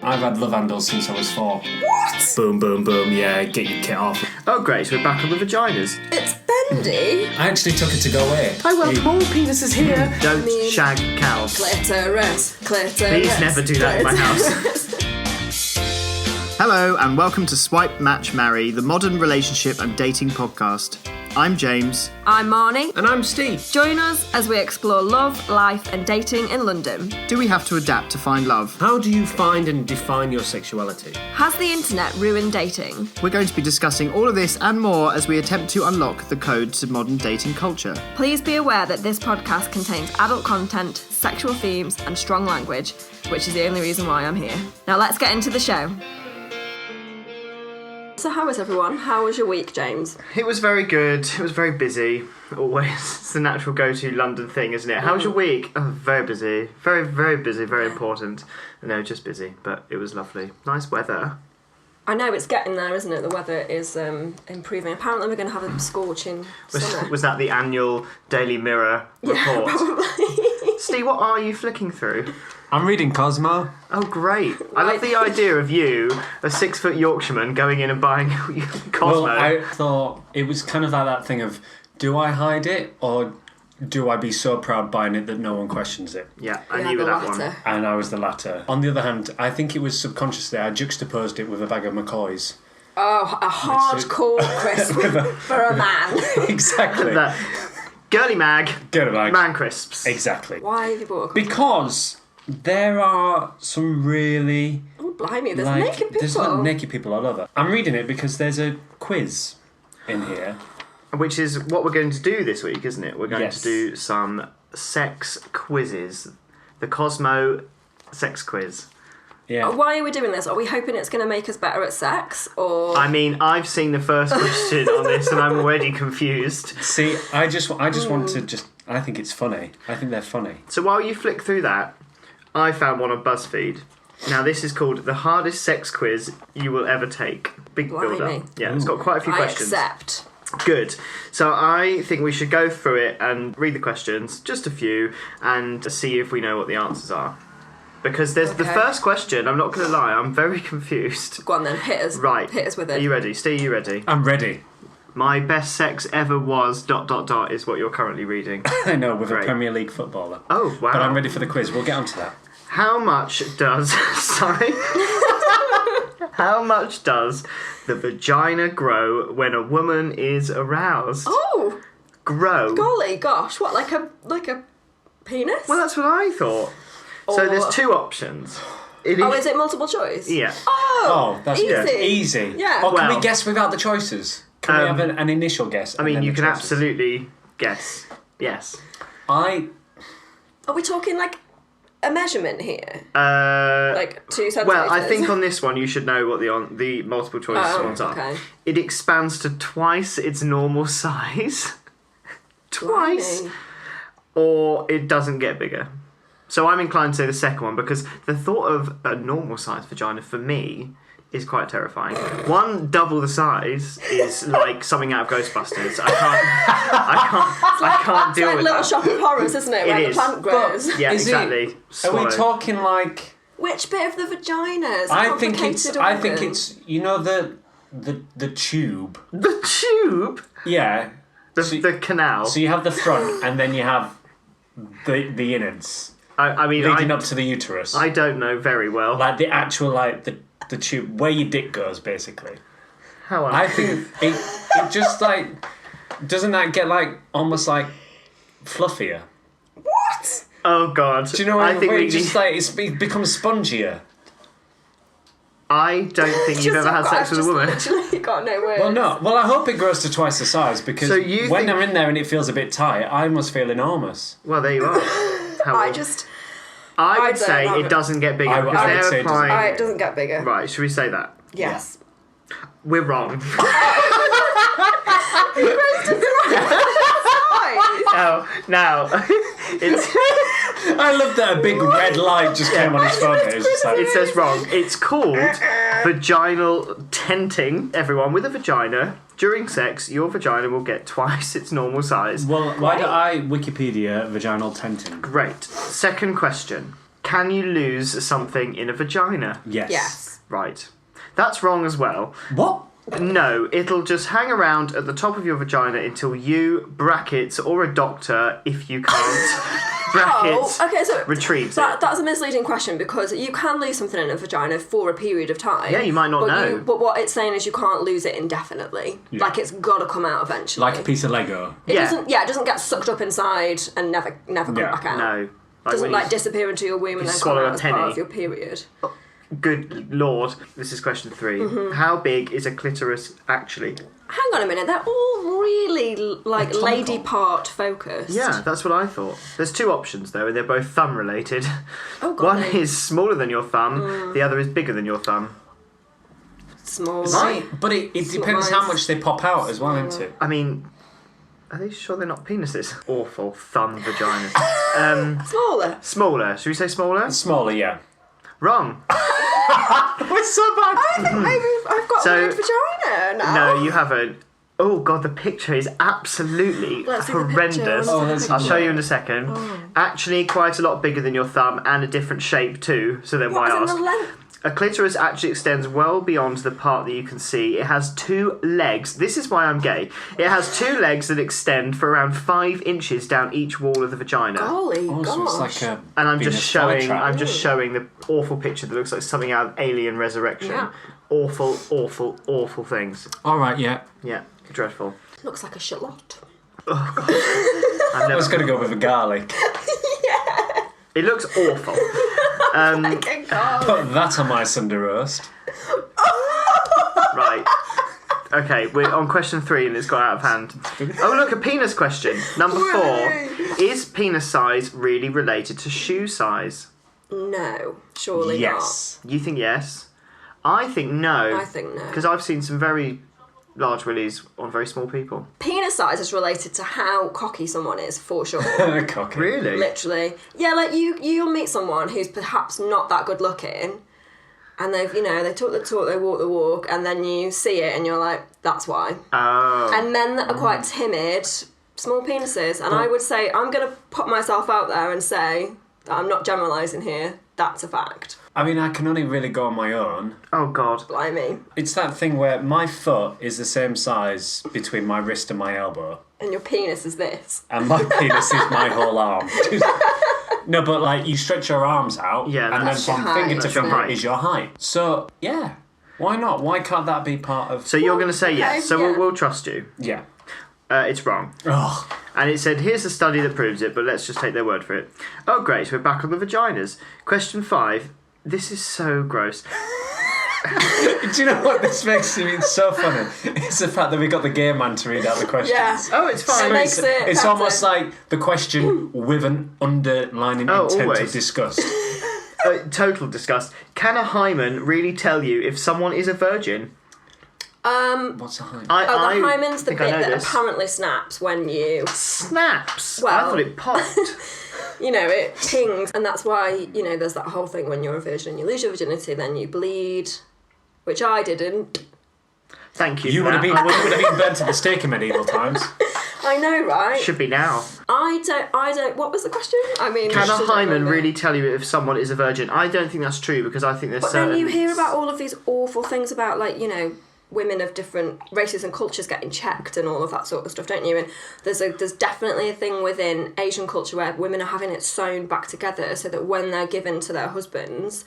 I've had love handles since I was 4. What? Boom, boom, boom, yeah, get your kit off. Oh, great, so we're back on the vaginas. It's bendy. I actually took it to go away. I want more penises here. Don't shag cows. Clitoris. Please never do that in my house. Hello, and welcome to Swipe, Match, Marry, the modern relationship and dating podcast. I'm James. I'm Marny. And I'm Steve. Join us as we explore love, life and dating in London. Do we have to adapt to find love? How do you find and define your sexuality? Has the internet ruined dating? We're going to be discussing all of this and more as we attempt to unlock the code to modern dating culture. Please be aware that this podcast contains adult content, sexual themes and strong language, which is the only reason why I'm here. Now let's get into the show. So how is everyone? How was your week, James? It was very good. It was very busy. Always. It's the natural go-to London thing, isn't it? How was your week? Oh, very busy. Very, very busy. Very important. No, just busy. But it was lovely. Nice weather. I know, it's getting there, isn't it? The weather is improving. Apparently we're going to have a scorching summer. Was that the annual Daily Mirror report? Yeah, probably. Steve, what are you flicking through? I'm reading Cosmo. Oh, great. I love the idea of you, a 6-foot Yorkshireman, going in and buying Cosmo. Well, I thought it was kind of like that thing of, do I hide it or do I be so proud buying it that no one questions it? Yeah, you were that one. And I was the latter. On the other hand, I think it was subconsciously, I juxtaposed it with a bag of McCoys. Oh, a hardcore crisp for a man. Exactly. Girly mag. Girly mag. Man crisps. Exactly. Why have you bought a Cosmo? Because there are some really... Oh, blimey, there's naked people. There's naked people all over. I'm reading it because there's a quiz in here. Which is what we're going to do this week, isn't it? We're going to Yes. do some sex quizzes. The Cosmo Sex Quiz. Yeah. Why are we doing this? Are we hoping it's going to make us better at sex, or...? I mean, I've seen the first question on this and I'm already confused. See, I just want to I think it's funny. I think they're funny. So while you flick through that, I found one on BuzzFeed. Now, this is called The Hardest Sex Quiz You Will Ever Take. Big build-up. Yeah, it's got quite a few questions. I accept. Good. So I think we should go through it and read the questions, just a few, and see if we know what the answers are. Because there's the first question, I'm not going to lie, I'm very confused. Go on then, hit us. Right. Hit us with it. Are you ready? Steve, are you ready? I'm ready. My best sex ever was ... is what you're currently reading. I know, with Great. a Premier League footballer. Oh, wow. But I'm ready for the quiz. We'll get onto that. How much does... Sorry? How much does the vagina grow when a woman is aroused? Oh! Grow? Golly gosh, what, like a penis? Well, that's what I thought. So there's two options. Is it multiple choice? Yeah. Oh, that's easy. good. Easy. Yeah. Or can we guess without the choices? Can we have an initial guess? I mean, you can absolutely guess. Yes. Are we talking like a measurement here? Like 2 centimetres? Well, I think on this one you should know what the multiple choice ones are. Okay. It expands to twice its normal size. Twice. Blimey. Or it doesn't get bigger. So I'm inclined to say the second one because the thought of a normal sized vagina for me is quite terrifying. One double the size is like something out of Ghostbusters. I can't deal with that. It's like Little Shop of Horrors, isn't it? Where the plant grows. Yeah, exactly. Are we talking like... Which bit of the vagina is I think it's the tube. The tube? Yeah. The canal. So you have the front and then you have the innards. I mean, leading up to the uterus. I don't know very well. Like the actual, like the tube where your dick goes, basically. How I think it just like doesn't that get like almost like fluffier? What? Oh God! Do you know what I think? It becomes spongier. I don't think you've ever had sex with a woman. Literally got no words. Well, no. Well, I hope it grows to twice the size because when they're in there and it feels a bit tight, I must feel enormous. Well, there you are. I would say it doesn't get bigger because they're applying... It doesn't get bigger. Right, should we say that? Yes. We're wrong. Now, it's... I love that a big red light just came on his phone. It says wrong. It's called vaginal tenting. Everyone with a vagina, during sex, your vagina will get twice its normal size. Well, why do I Wikipedia vaginal tenting? Great. Second question. Can you lose something in a vagina? Yes. Yes. Right. That's wrong as well. What? No, it'll just hang around at the top of your vagina until you, brackets, or a doctor, if you can't, brackets, okay, so retrieves it. that's a misleading question because you can lose something in a vagina for a period of time. Yeah, you might not know. But what it's saying is you can't lose it indefinitely. Yeah. Like it's got to come out eventually. Like a piece of Lego. It doesn't get sucked up inside and never come back out. No. Doesn't disappear into your womb and then come swallow out a as part penny. of your period. Good lord. This is question 3. Mm-hmm. How big is a clitoris actually? Hang on a minute, they're all really like Anatomical. lady part focused. Yeah, that's what I thought. There's 2 options though, and they're both thumb related. Oh god. One is smaller than your thumb, the other is bigger than your thumb. Small. Right. But it depends how much they pop out as well, isn't it? I mean, are they sure they're not penises? Awful thumb vaginas. Smaller. Smaller. Should we say smaller? Smaller, yeah. Wrong. We're so bad. I think maybe I've got So- a weird vagina now. No, you haven't. Oh god, the picture is absolutely Let's see the horrendous. picture. Oh, let's I'll have a show look. you in a second. Actually, quite a lot bigger than your thumb and a different shape too. So then why What is ask? in the length? A clitoris actually extends well beyond the part that you can see. It has 2 legs. This is why I'm gay. It has 2 legs that extend for around 5 inches down each wall of the vagina. Holy Oh, gosh. so it's like a And I'm Venus just showing. flytrap. I'm just showing the awful picture that looks like something out of Alien Resurrection. Yeah. Awful, awful, awful things. All right, yeah. Yeah, dreadful. Looks like a shallot. I've I never. was going to go with a garlic. It looks awful. Okay, God. Put that on my Sunday roast. Right. Okay, we're on question 3 and it's got out of hand. Oh look, a penis question. Number 4. Is penis size really related to shoe size? No, surely Yes. You think yes? I think no. not. I think no. Because I've seen some very large willies on very small people. Penis size is related to how cocky someone is, for sure. Cocky. Really? Literally. Yeah, like you'll meet someone who's perhaps not that good looking and they've, they talk the talk, they walk the walk, and then you see it and you're like, that's why. Oh. And men that are quite timid, small penises, and I would say, I'm going to put myself out there and say that I'm not generalising here, that's a fact. I mean, I can only really go on my own. Oh god. Blimey. It's that thing where my foot is the same size between my wrist and my elbow, And your penis is this. and my penis is my whole arm. No, but like you stretch your arms out, Yeah, and then that's from your height. finger to That's your finger height. is your height. So yeah, why not? Why can't that be part of? So you're going to say okay, yes. So yeah. we'll trust you. Yeah. It's wrong. Oh, And it said, here's a study that proves it, but let's just take their word for it. Oh, great, we're back on the vaginas. Question 5. This is so gross. do you know what this makes me so funny? It's the fact that we got the gay man to read out the questions. Yeah. Oh, it's fine. It makes it It's better. almost like the question with an underlining Oh, intent always. of disgust. Total disgust. Can a hymen really tell you if someone is a virgin? What's a height? The hymen's the think I bit know that this. apparently snaps when you, Snaps. I Well- thought it popped. it pings. And that's why, there's that whole thing when you're a virgin and you lose your virginity, then you bleed, which I didn't. Thank you. You for would have that. been burnt to the stake in medieval times. I know, right? Should be now. I don't, what was the question? I mean, Can I a still don't hymen remember. really tell you if someone is a virgin? I don't think that's true because I think there's But certain... then you hear about all of these awful things about, like, women of different races and cultures getting checked and all of that sort of stuff, don't you? And there's definitely a thing within Asian culture where women are having it sewn back together so that when they're given to their husbands,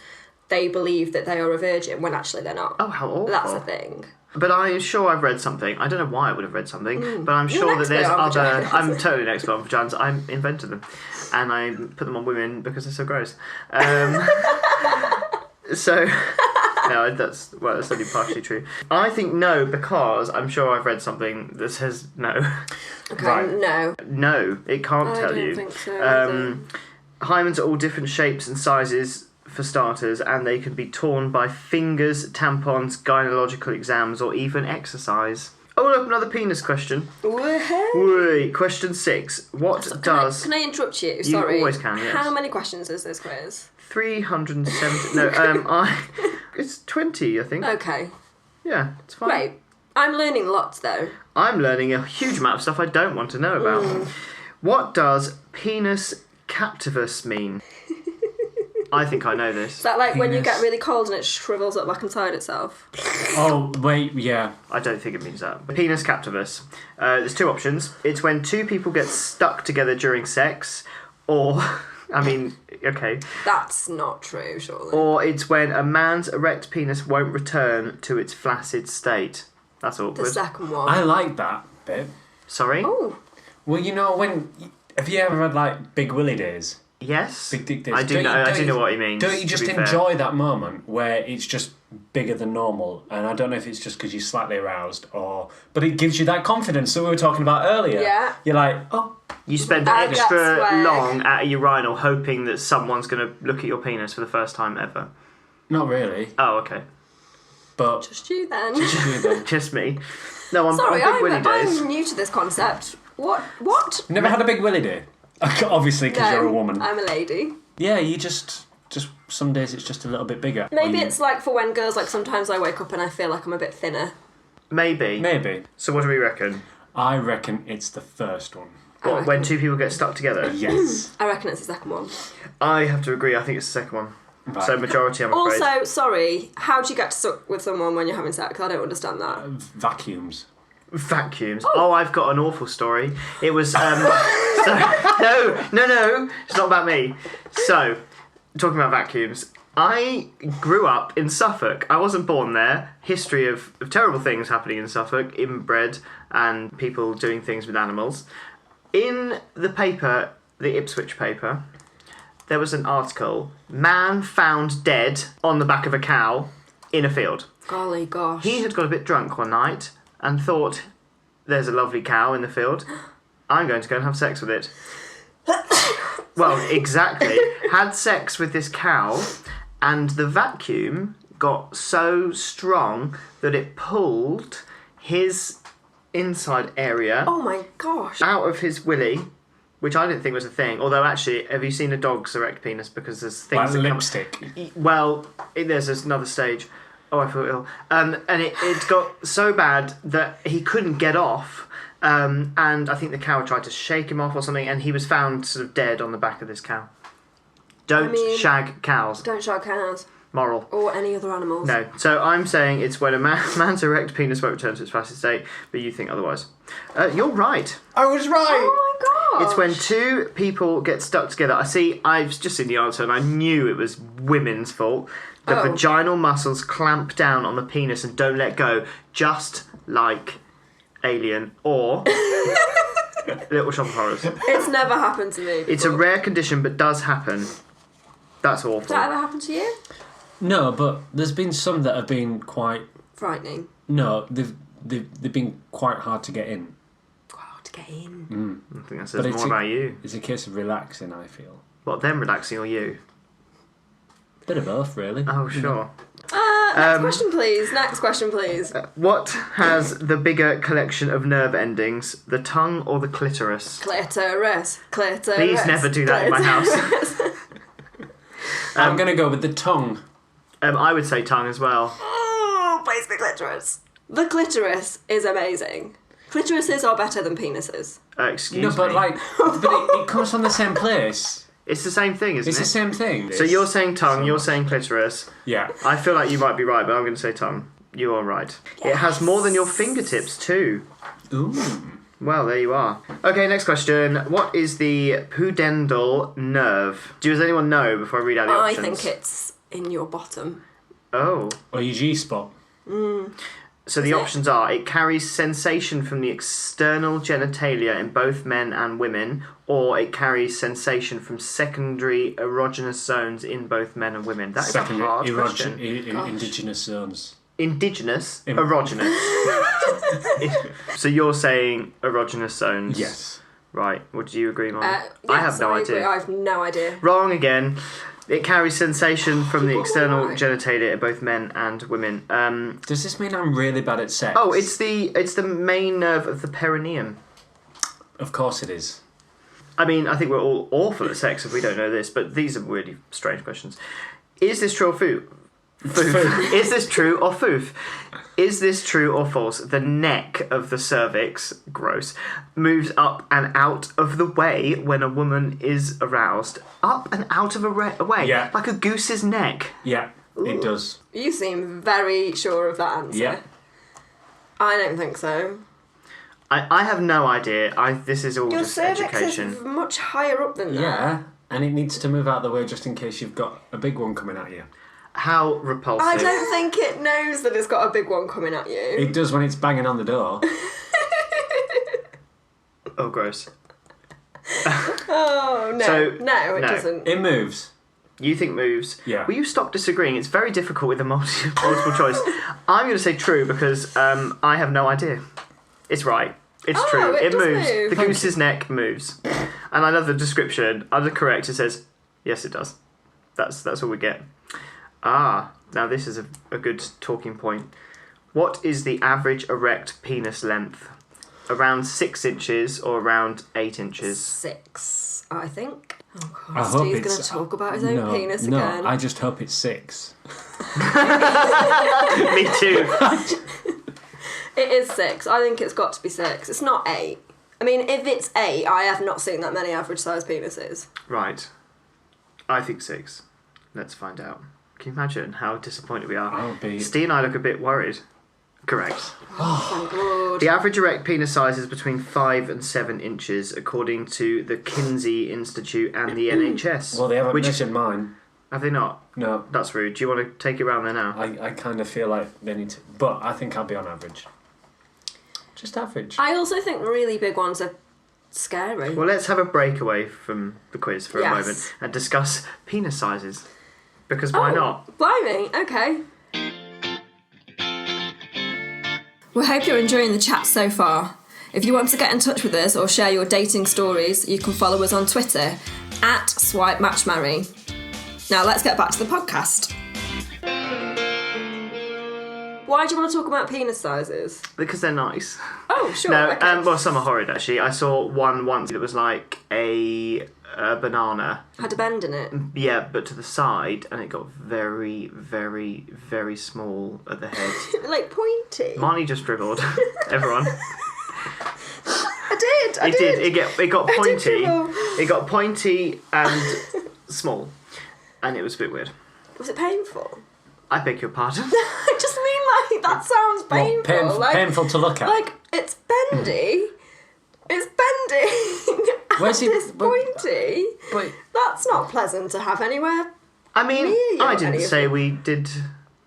they believe that they are a virgin when actually they're not. Oh, how awful. That's the thing. But I'm sure I've read something. I don't know why I would have read something, but I'm You're sure an that there's expert on other... vaginas. I'm totally an expert on vaginas. I invented them. And I put them on women because they're so gross. So... No, that's only partially true. I think no because I'm sure I've read something that says no. Okay, Right. no. No, it can't I tell don't you. think so either. Hymens are all different shapes and sizes for starters, and they can be torn by fingers, tampons, gynecological exams, or even exercise. Oh, look, another penis question. Woohoo! Wait, question 6. What does... Can I interrupt you? Sorry. always can, yes. How many questions is this quiz? 370... No, it's 20, I think. Okay, Yeah, it's fine. great. I'm learning lots though. I'm learning a huge amount of stuff I don't want to know about. What does penis captivus mean? I think I know this. Is that like when you Penis. get really cold and it shrivels up back inside itself? Oh, wait, yeah. I don't think it means that. Penis captivus. There's two options. It's when two people get stuck together during sex, or, I mean, okay. That's not true, surely. Or it's when a man's erect penis won't return to its flaccid state. That's The awkward. second one. I like that bit. Sorry? Oh, Well, you know, have you ever had, like, big willy days? Yes? Big dick days? I do know what he means. Don't you just to be fair. enjoy that moment where it's just bigger than normal? And I don't know if it's just because you're slightly aroused but it gives you that confidence that we were talking about earlier. Yeah. You're like, oh, You spend And extra that's where- long at a urinal hoping that someone's going to look at your penis for the first time ever. not really. Oh, okay. But just you then. Just me. No, I'm Sorry, on Big Willy days. I'm new to this concept. What? never had a big willy day? Obviously, because you're a woman. I'm a lady. Yeah, you just some days it's just a little bit bigger. Maybe it's like for when girls, like sometimes I wake up and I feel like I'm a bit thinner. Maybe. Maybe. So what do we reckon? I reckon it's the first one. What, when two people get stuck together? Yes. I reckon it's the second one. I have to agree, I think it's the second one. Right. So majority, I'm afraid. Also, sorry, how do you get stuck with someone when you're having sex? I don't understand that. Vacuums. Vacuums. Oh, I've got an awful story. It was no, it's not about me. So, talking about vacuums, I grew up in Suffolk. I wasn't born there. History of terrible things happening in Suffolk, inbred and people doing things with animals. In the paper, the Ipswich paper, there was an article, man found dead on the back of a cow in a field. Golly gosh. He had got a bit drunk one night and thought, there's a lovely cow in the field. I'm going to go and have sex with it. Well, exactly. Had sex with this cow, and the vacuum got so strong that it pulled his inside area Oh my gosh. out of his willy, which I didn't think was a thing. Although, actually, have you seen a dog's erect penis? Because there's things Like that lipstick. well, there's another stage. Oh, I feel ill. And it got so bad that he couldn't get off. And I think the cow tried to shake him off or something, and he was found sort of dead on the back of this cow. Don't shag cows. Don't shag cows. Moral. Or any other animals. No. So I'm saying it's when a man's erect penis won't return to its flaccid state, but you think otherwise. You're right. I was right. Oh my gosh. It's when two people get stuck together. I've just seen the answer and I knew it was women's fault. The vaginal muscles clamp down on the penis and don't let go, just like Alien or Little Shop of Horrors. It's never happened to me before. It's a rare condition, but does happen. That's awful. Has that ever happened to you? No, but there's been some that have been quite. Frightening. No, they've been quite hard to get in. Quite hard to get in. I think that says more about you. It's a case of relaxing, I feel. What, them relaxing or you? Bit of both, really. Oh, sure. Next question, please. What has the bigger collection of nerve endings, the tongue or the clitoris? Clitoris. Please never do that in my house. I'm going to go with the tongue. I would say tongue as well. Oh, please be clitoris. The clitoris is amazing. Clitorises are better than penises. Excuse No, but me. it comes from the same place. It's the same thing, isn't It's it? the same thing. So you're saying tongue, you're saying clitoris. Yeah. I feel like you might be right, but I'm going to say tongue. You are right. It has more than your fingertips too. Ooh. Well, there you are. Okay, next question. What is the pudendal nerve? Does anyone know before I read out the I options? think it's in your bottom. Oh. Or your G-spot. So the options are, it carries sensation from the external genitalia in both men and women, or it carries sensation from secondary erogenous zones in both men and women. That is a hard question. Indigenous zones. Indigenous? Erogenous. So you're saying erogenous zones? Yes. Right. Would you agree, Mom? Yes, I have no agree. idea. I have no idea. Wrong again. It carries sensation from the external genitalia in both men and women. Does this mean I'm really bad at sex? Oh, it's the main nerve of the perineum. Of course it is. I mean, I think we're all awful at sex if we don't know this, but these are really strange questions. Is this true or foof? Is this true or foof? Is this true or false? The neck of the cervix, gross, moves up and out of the way when a woman is aroused. Up and out of a way? Yeah. Like a goose's neck. Yeah, it does. You seem very sure of that answer. Yeah. I don't think so. I have no idea. This is all Your just cervix education. is much higher up than that. Yeah, and it needs to move out of the way just in case you've got a big one coming at you. How repulsive. I don't think it knows that it's got a big one coming at you. It does when it's banging on the door. Oh, gross. Oh, no. So, no, it no. doesn't. It moves. You think moves? Yeah. Will you stop disagreeing? It's very difficult with the multiple choice. I'm going to say true because I have no idea. It's right. It's true. It does moves. move. The goose's neck moves. And I love the description. Under correct, it says, yes, it does. That's all we get. Ah, now this is a good talking point. What is the average erect penis length? Around 6 inches or around 8 inches? 6, I think. Oh, God. I hope Steve's it's... going to talk about his own penis no, again. I just hope it's 6. Me too. It is 6. I think it's got to be 6. It's not 8. I mean, if it's 8, I have not seen that many average sized penises. Right. I think 6. Let's find out. Can you imagine how disappointed we are? I'll be... Steve and I look a bit worried. Correct. Oh, thank God. The average erect penis size is between 5 and 7 inches, according to the Kinsey Institute and the NHS. Well, they haven't mentioned mine. Have they not? No. That's rude. Do you want to take it round there now? I kind of feel like they need to... But I think I'll be on average. Just average. I also think really big ones are scary. Well, let's have a breakaway from the quiz for a Yes. moment and discuss penis sizes. Because why not? Blimey, okay. We hope you're enjoying the chat so far. If you want to get in touch with us or share your dating stories, you can follow us on Twitter @SwipeMatchMarry. Now let's get back to the podcast. Why do you want to talk about penis sizes? Because they're nice. Oh, sure. No, okay. well, some are horrid actually. I saw one once that was like a banana. Had a bend in it. Yeah, but to the side, and it got very, very, very small at the head. Like pointy. Marny just dribbled. Everyone. I did. It got I did pointy. dribble. It got pointy and small, and it was a bit weird. Was it painful? I beg your pardon. I just mean like that sounds painful. Well, like, painful to look at. Like it's bendy. It's bending. Where's and it- it's pointy. But That's not pleasant to have anywhere. I mean, Me or I any didn't of say you? we did.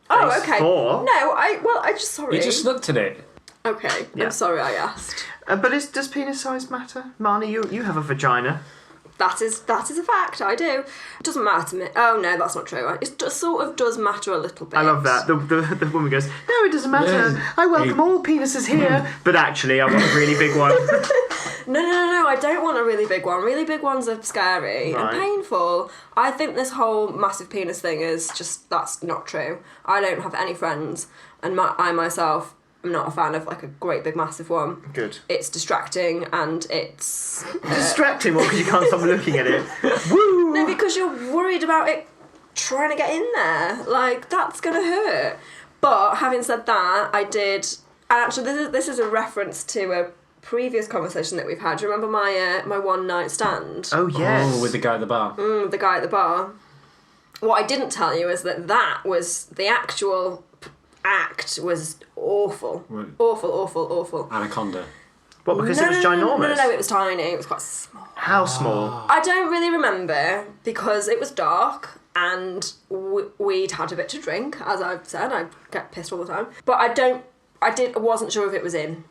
Oh, phase okay. 4. No, I just sorry. you just looked at it. Okay, Yeah. I'm sorry I asked. But does penis size matter? Marny, you have a vagina. That is a fact. I do. It doesn't matter to me. Oh no, that's not true. It just sort of does matter a little bit. I love that. The woman goes, no, it doesn't matter. Yeah. I welcome all penises here. But actually, I want a really big one. No. I don't want a really big one. Really big ones are scary Right. and painful. I think this whole massive penis thing is just that's not true. I don't have any friends, and I myself am not a fan of like a great big massive one. Good. It's distracting and it's Distracting one because you can't stop looking at it. Woo! no, because you're worried about it trying to get in there. Like that's gonna hurt. But having said that, I did. And actually, this is a reference to a previous conversation that we've had. Do you remember my one night stand? Oh, yes. Oh, with the guy at the bar. The guy at the bar. What I didn't tell you is that was the actual act was awful. Right. Awful. Anaconda. What, because it was ginormous? No, it was tiny. It was quite small. How small? I don't really remember because it was dark and we'd had a bit to drink. As I've said, I get pissed all the time. But I wasn't sure if it was in.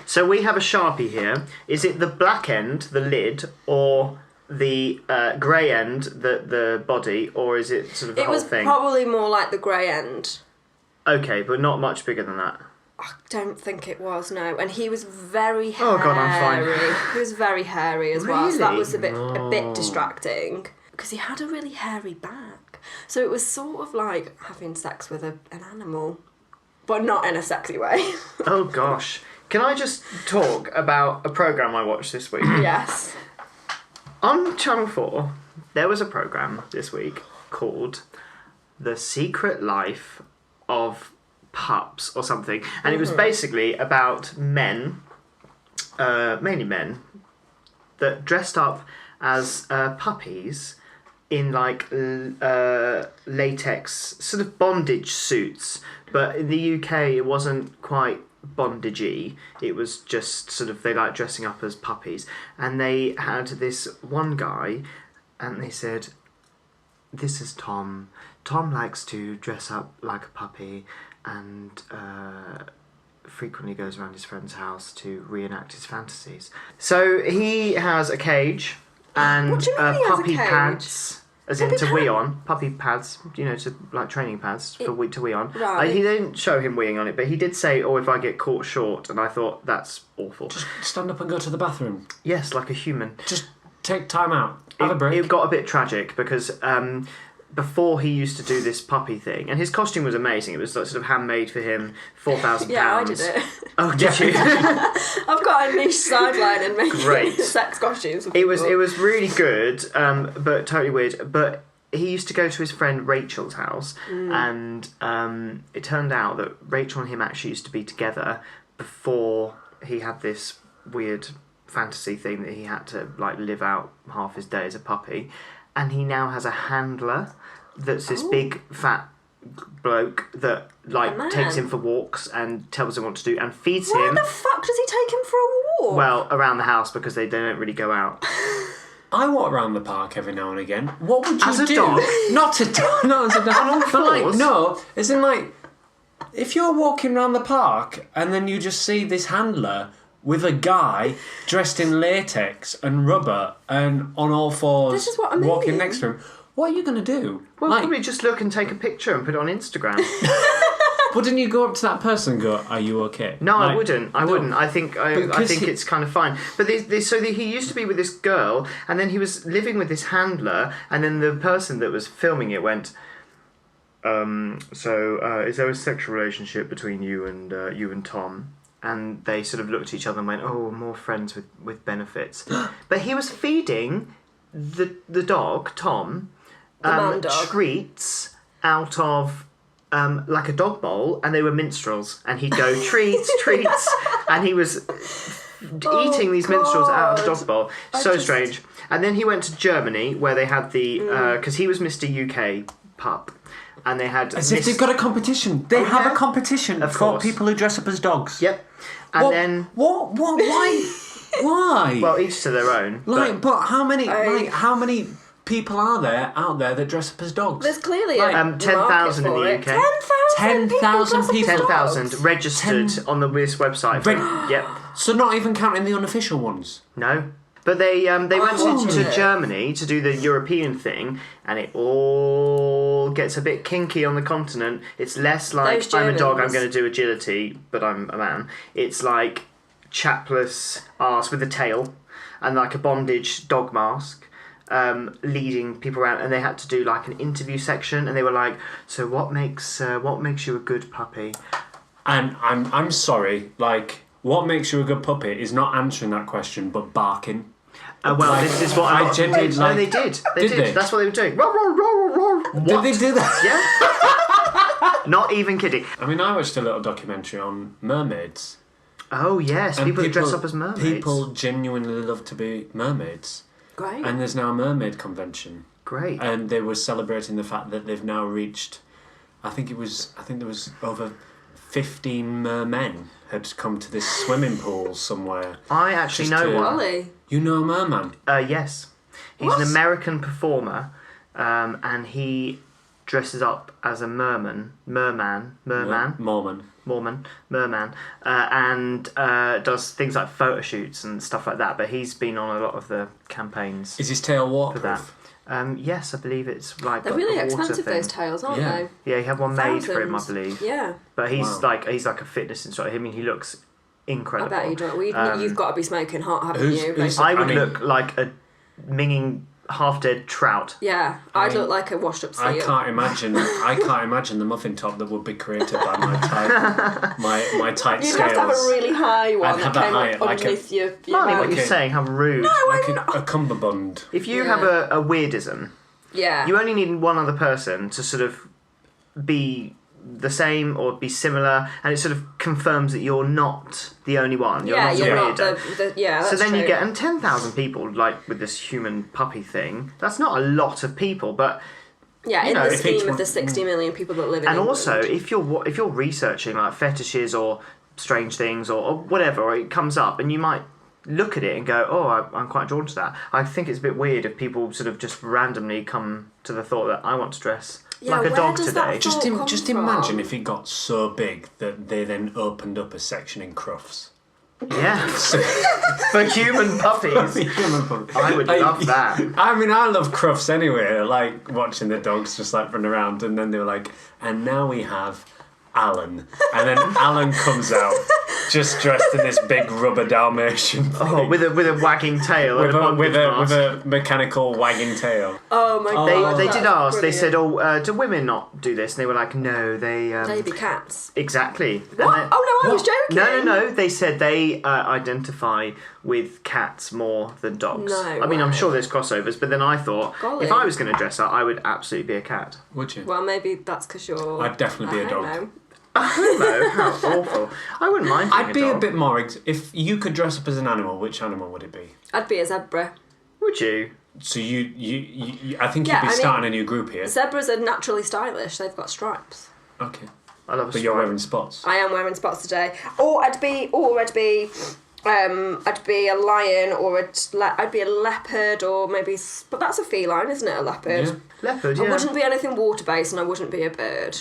So we have a Sharpie here. Is it the black end, the lid, or the grey end, the body, or is it sort of the whole thing? It was probably more like the grey end. Okay, but not much bigger than that. I don't think it was, no. And he was very hairy. Oh, God, I'm fine. He was very hairy as well, so that Really? was a bit distracting. Because he had a really hairy back. So it was sort of like having sex with an animal. But not in a sexy way. Oh, gosh. Can I just talk about a programme I watched this week? Yes. On Channel 4, there was a programme this week called The Secret Life of Pups or something, and it was basically about men, mainly men, that dressed up as puppies in like latex sort of bondage suits, but in the UK it wasn't quite bondagey. It was just sort of they like dressing up as puppies, and they had this one guy, and they said, "This is Tom. Tom likes to dress up like a puppy and frequently goes around his friend's house to reenact his fantasies." So he has a cage and What do you mean he has a puppy cage? pads, as in to wee on. Puppy pads, you know, to like training pads to wee on. Right. He didn't show him weeing on it, but he did say, "Oh, if I get caught short," and I thought that's awful. Just stand up and go to the bathroom. Yes, like a human. Just take time out. Have a break. It got a bit tragic because before he used to do this puppy thing, and his costume was amazing. It was like sort of handmade for him, £4,000. Yeah, I did it. Oh, did you? I've got a niche sideline in making Great. sex costumes. It was really good, but totally weird. But he used to go to his friend Rachel's house, and it turned out that Rachel and him actually used to be together before he had this weird fantasy thing that he had to like live out half his day as a puppy, and he now has a handler that's this big fat bloke that like takes him for walks and tells him what to do and feeds Where him. the fuck does he take him for a walk? Well, around the house because they don't really go out. I walk around the park every now and again. What would you As a do? dog? Not a dog. Not as a dog. On all But like, fours? no, as in like, if you're walking around the park and then you just see this handler with a guy dressed in latex and rubber and on all fours This is what I mean. walking next to him, what are you going to do? Well, like, probably just look and take a picture and put it on Instagram. wouldn't you go up to that person and go, "Are you okay?" No, Like, I wouldn't. I no. wouldn't. I think Because it's kind of fine. But he used to be with this girl, and then he was living with this handler, and then the person that was filming it went, is there a sexual relationship between you and Tom? And they sort of looked at each other and went, "Oh, more friends with benefits." But he was feeding the dog, Tom, man dog. treats out of like a dog bowl, and they were minstrels, and he'd go treats, and he was eating these minstrels out of the dog bowl. Strange. And then he went to Germany where they had the because he was Mr. UK pup, and they had As if they've got a competition. They have a competition Of for course. people who dress up as dogs. Yep. And then What? Why? Why? well, each to their own. But how many people are there out there that dress up as dogs? There's clearly Like, a 10,000 in the market for it. UK. 10,000 people. 10,000 registered on this website. Yep. So not even counting the unofficial ones. No. But they went watching to it. Germany to do the European thing, and it all gets a bit kinky on the continent. It's less like, Those I'm a dog, I'm Germans. going to do agility, but I'm a man. It's like chapless arse with a tail and like a bondage dog mask, leading people around, and they had to do like an interview section, and they were like, "So what makes you a good puppy?" And I'm sorry, like, what makes you a good puppy is not answering that question, but barking. Well, this is what I genuinely did. like. No, they did. Did they? That's what they were doing. Roar, roar, roar, roar. What? Did they do that? Yeah. Not even kidding. I mean, I watched a little documentary on mermaids. Oh yes, And people who dress up as mermaids. People genuinely love to be mermaids. Great. And there's now a mermaid convention. Great. And they were celebrating the fact that they've now reached, I think there was over 15 mermen had come to this swimming pool somewhere. I actually Just know to- one. Ollie. You know a merman? Yes, he's What? an American performer, and he dresses up as a merman, Mormon. and does things like photo shoots and stuff like that. But he's been on a lot of the campaigns Is his tail for that. waterproof? Yes, I believe it's like They're a really water expensive, thing. those tails, aren't Yeah. Yeah, he had one made for him, I Thousands. believe. they? Yeah. But he's Wow. like a fitness instructor. I mean, he looks I incredible. bet you do. Well, you've got to be smoking hot, haven't Who's- you? who's- Like- I would I mean- look like a minging half-dead trout. yeah, I'd look like a washed-up seal. I can't imagine the muffin top that would be created by my tight You'd scales. have to have a really high one I'd that have that came high, up like underneath your Marny, what mouth. you're Okay. saying? How rude. like a cummerbund. If you Yeah. have a weirdism, Yeah. you only need one other person to sort of be the same or be similar, and it sort of confirms that you're not the only one. You're Yeah, not you're a not weirdo. that's So then true. you get, and 10,000 people, like with this human puppy thing, that's not a lot of people, but Yeah, you in know, the if scheme each of one- the 60 million people that live in and England. also if you're researching like fetishes or strange things or whatever, or it comes up and you might look at it and go, oh, I'm quite drawn to that. I think it's a bit weird if people sort of just randomly come to the thought that I want to dress Yeah, like a where dog does today. that Just, thought come just from? imagine if it got so big that they then opened up a section in Crufts. Yeah. For human puppies. I would love that. I mean, I love Crufts anyway. I like watching the dogs just like run around, and then they were like, and now we have Alan. And then Alan comes out just dressed in this big rubber Dalmatian thing. Oh, with a wagging tail with and with mask. a mechanical wagging tail. Oh my god. They did ask. They Brilliant. said, "Oh, do women not do this?" And they were like, "No, they." Baby cats. Exactly. And What? then- Oh no, I was joking. No. They said they identify with cats more than dogs. No I mean, I'm way. sure there's crossovers, but then I thought Golly. if I was going to dress up, I would absolutely be a cat. Would you? Well, maybe that's because you're. I'd definitely be a dog. homo. Homo? How awful! I wouldn't mind. Being I'd be a dog. bit more. If you could dress up as an animal, which animal would it be? I'd be a zebra. Would you? So you I think Yeah, you'd be I mean- starting a new group here. Zebras are naturally stylish. They've got stripes. Okay, I love a but you're stripe. wearing spots. I am wearing spots today. I'd be a lion, or I'd be a leopard, or maybe. But that's a feline, isn't it? A leopard. Yeah. Leopard. I Yeah. wouldn't be anything water based, and I wouldn't be a bird.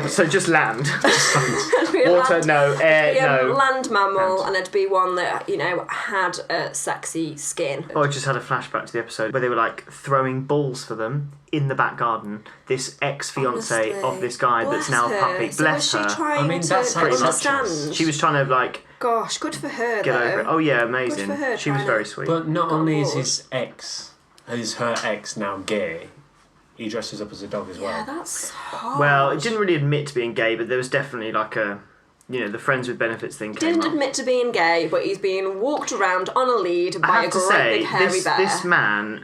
So just land. I'd be a Water. land, No. Air. be a No. land mammal, Land. and I'd be one that had a sexy skin. Oh, I just had a flashback to the episode where they were like throwing balls for them in the back garden. This ex-fiance Honestly. of this guy that's Bless now a her. puppy. So Bless was her. she trying I mean, to that sounds understand? suspicious. She was trying to like Gosh, good for her get though. over it. Oh yeah, amazing. Good for her She was trying very to- sweet. But not Got only is bored. her ex now gay, he dresses up as a dog as well. Yeah, that's hard. Well, it didn't really admit to being gay, but there was definitely like a, the friends with benefits thing came Didn't up. admit to being gay, but he's being walked around on a lead I by a have to great say, big hairy bear. this man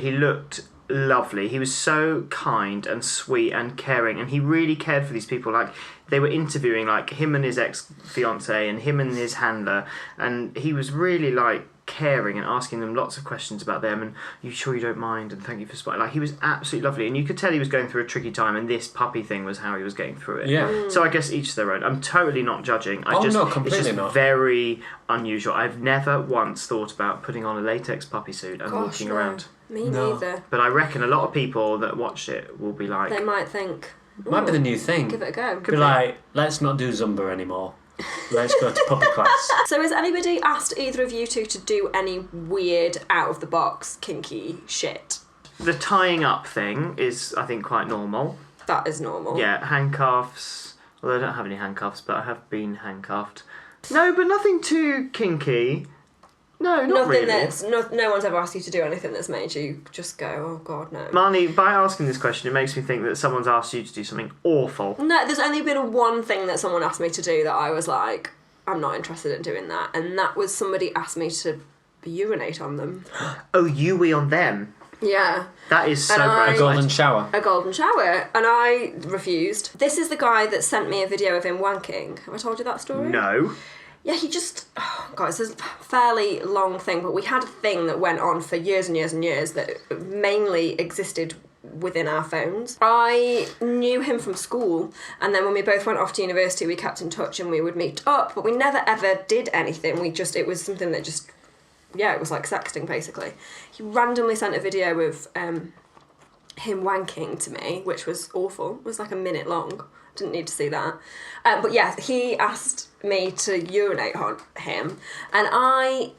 he looked lovely. He was so kind and sweet and caring, and he really cared for these people. Like, they were interviewing like him and his ex-fiance and him and his handler, and he was really like caring and asking them lots of questions about them, and you sure you don't mind, and thank you for spotting. Like, he was absolutely lovely, and you could tell he was going through a tricky time, and this puppy thing was how he was getting through it. Yeah. So I guess each to their own. I'm totally not judging. Oh, no, completely it's just not. very unusual. I've never once thought about putting on a latex puppy suit and Gosh, walking no. around. Me No. neither. But I reckon a lot of people that watch it will be like, They might think, Might be the new thing. give it a go. Be like, let's not do Zumba anymore. Let's go to puppy class. So has anybody asked either of you two to do any weird, out-of-the-box, kinky shit? the tying up thing is, I think, quite normal. That is normal. Yeah, handcuffs. Although I don't have any handcuffs, but I have been handcuffed. No, but nothing too kinky. No, not Nothing really. that's... No one's ever asked you to do anything that's made you just go, oh God, no. Marny, by asking this question, it makes me think that someone's asked you to do something awful. No, there's only been one thing that someone asked me to do that I was like, I'm not interested in doing that. And that was somebody asked me to urinate on them. Oh, you wee on them. Yeah. That is so And I- brave. A golden shower. A golden shower. And I refused. This is the guy that sent me a video of him wanking. Have I told you that story? No. Yeah, he just... Oh, God, it's a fairly long thing, but we had a thing that went on for years and years and years that mainly existed within our phones. I knew him from school, and then when we both went off to university, we kept in touch and we would meet up, but we never ever did anything. It was something that just... Yeah, it was like sexting, basically. He randomly sent a video of him wanking to me, which was awful. It was like a minute long. Didn't need to see that. But yeah, he asked me to urinate on him, and I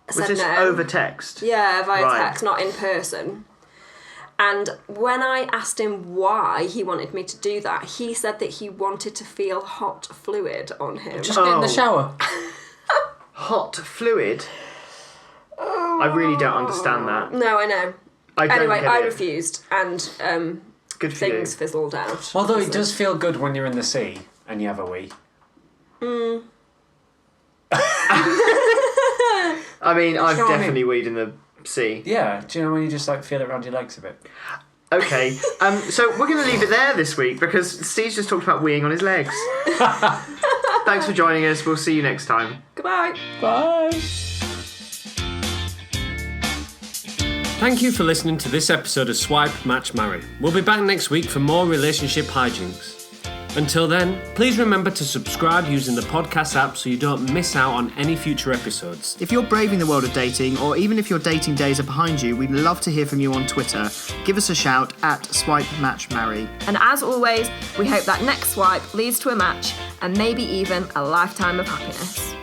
Was said this no. over text? Yeah, via Right. text, not in person. And when I asked him why he wanted me to do that, he said that he wanted to feel hot fluid on him. Just get in the Oh. shower. Hot fluid? I really don't understand that. No, I know. I don't Anyway, get I it. refused, and Good for things you. fizzled out. Although it obviously. does feel good when you're in the sea and you have a wee. I mean, I've know what I mean? definitely weed in the sea. Yeah, do you know when you just like feel it around your legs a bit? Okay, so we're going to leave it there this week because Steve's just talked about weeing on his legs. Thanks for joining us. We'll see you next time. Goodbye. Bye. Thank you for listening to this episode of Swipe, Match, Marry. We'll be back next week for more relationship hijinks. Until then, please remember to subscribe using the podcast app so you don't miss out on any future episodes. If you're braving the world of dating, or even if your dating days are behind you, we'd love to hear from you on Twitter. Give us a shout at Swipe, Match, Marry. And as always, we hope that next swipe leads to a match and maybe even a lifetime of happiness.